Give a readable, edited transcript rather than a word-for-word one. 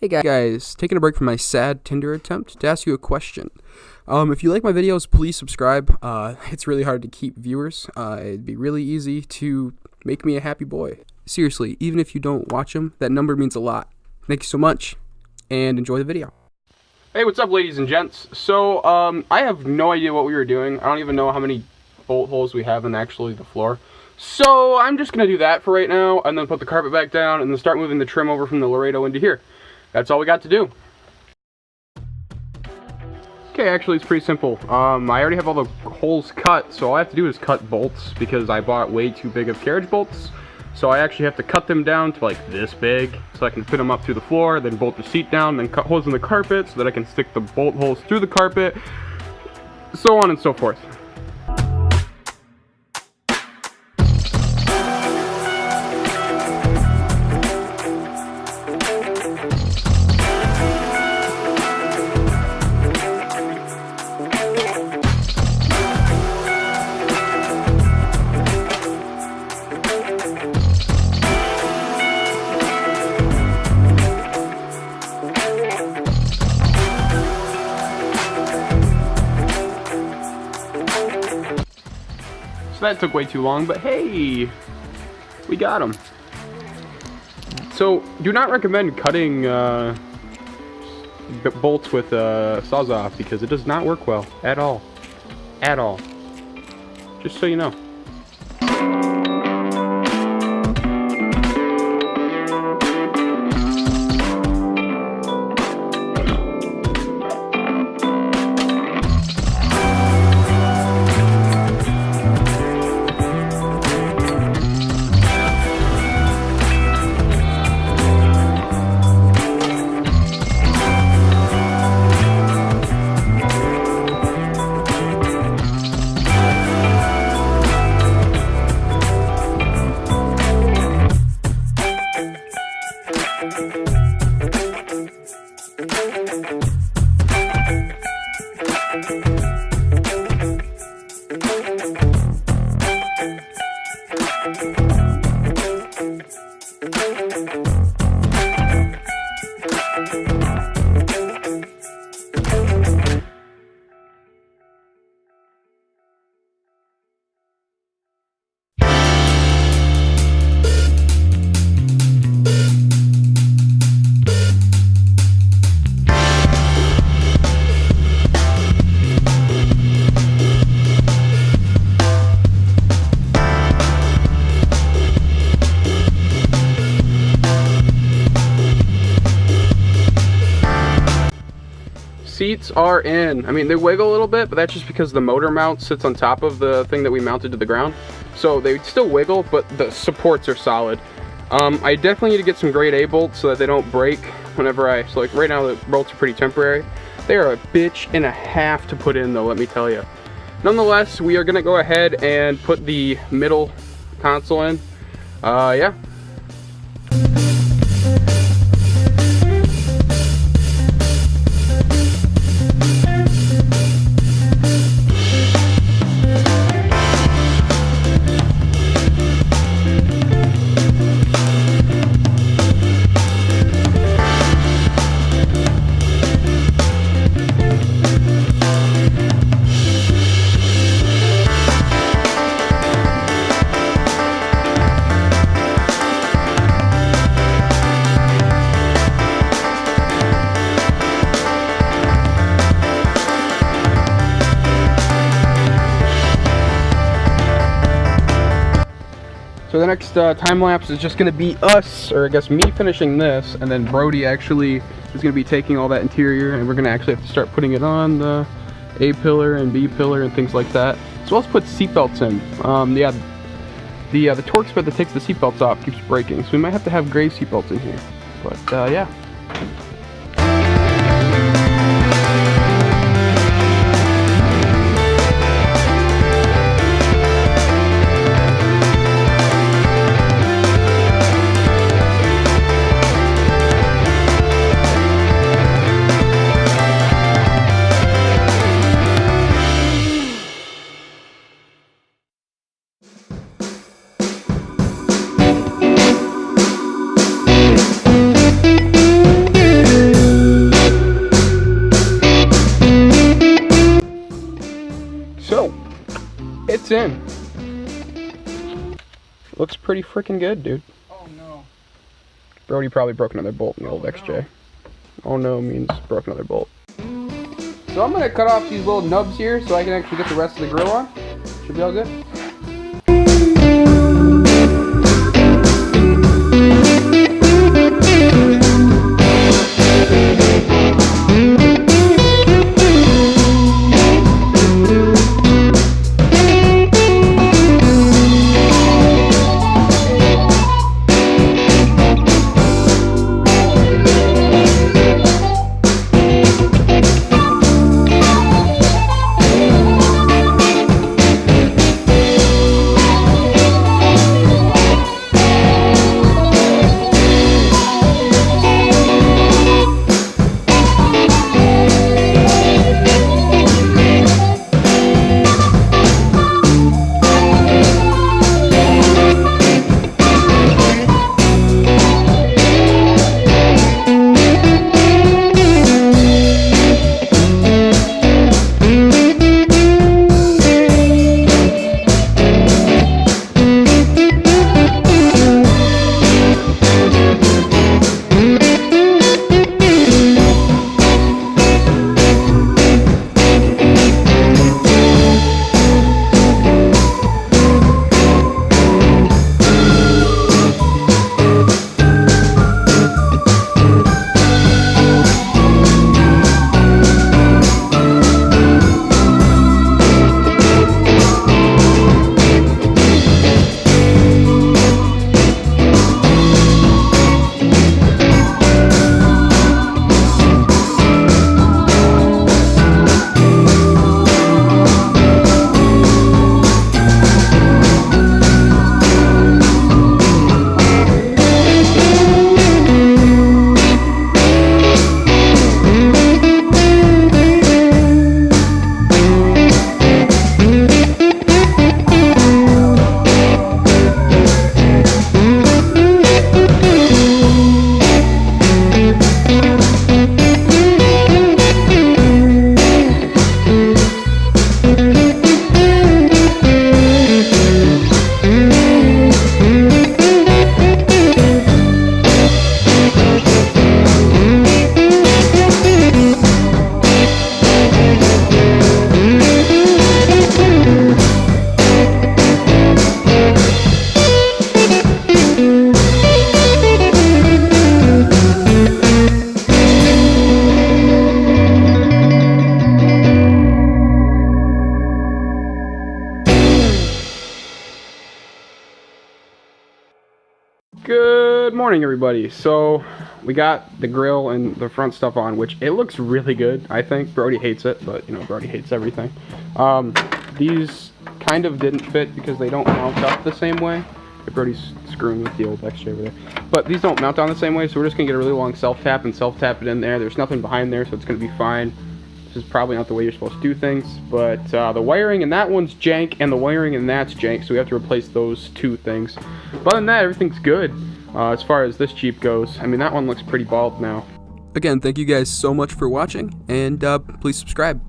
Hey guys, taking a break from my sad Tinder attempt to ask you a question. If you like my videos, please subscribe. It's really hard to keep viewers. It'd be really easy to make me a happy boy. Seriously, even if you don't watch them, that number means a lot. Thank you so much, and enjoy the video. Hey, what's up, ladies and gents? So, I have no idea what we were doing. I don't even know how many bolt holes we have in actually the floor. So, I'm just going to do that for right now, and then put the carpet back down, and then start moving the trim over from the Laredo into here. That's all we got to do. Okay, actually it's pretty simple. I already have all the holes cut, so all I have to do is cut bolts because I bought way too big of carriage bolts. So I actually have to cut them down to like this big so I can fit them up through the floor, then bolt the seat down, then cut holes in the carpet so that I can stick the bolt holes through the carpet, so on and so forth. That took way too long, but hey, we got them. So do not recommend cutting bolts with Sawzall because it does not work well at all, just so you know. Seats are in. I mean, they wiggle a little bit, but that's just because the motor mount sits on top of the thing that we mounted to the ground. So they still wiggle, but the supports are solid. I definitely need to get some grade A bolts so that they don't break whenever so like right now the bolts are pretty temporary. They are a bitch and a half to put in though, let me tell you. Nonetheless, we are gonna go ahead and put the middle console in. Yeah. So the next time lapse is just going to be us, or I guess me finishing this, and then Brody actually is going to be taking all that interior, and we're going to actually have to start putting it on the A pillar and B pillar and things like that. As well as put seatbelts in. Yeah, the torque spread that takes the seatbelts off keeps breaking, so we might have to have gray seatbelts in here. But yeah. in. Looks pretty freaking good, dude. Oh no. Brody probably broke another bolt in the old XJ. Oh no means broke another bolt. So I'm gonna cut off these little nubs here so I can actually get the rest of the grill on. Should be all good. Good morning, everybody. So we got the grill and the front stuff on, which it looks really good. I think Brody hates it, but you know, Brody hates everything. These kind of didn't fit because they don't mount up the same way. Brody's screwing with the old XJ over there, but these don't mount on the same way, so we're just gonna get a really long self-tap and self-tap it in there. There's nothing behind there, so it's gonna be fine. This is probably not the way you're supposed to do things, but the wiring in that one's jank and the wiring in that's jank, so we have to replace those two things. But other than that, everything's good as far as this Jeep goes. I mean, that one looks pretty bald now. Again, thank you guys so much for watching, and please subscribe.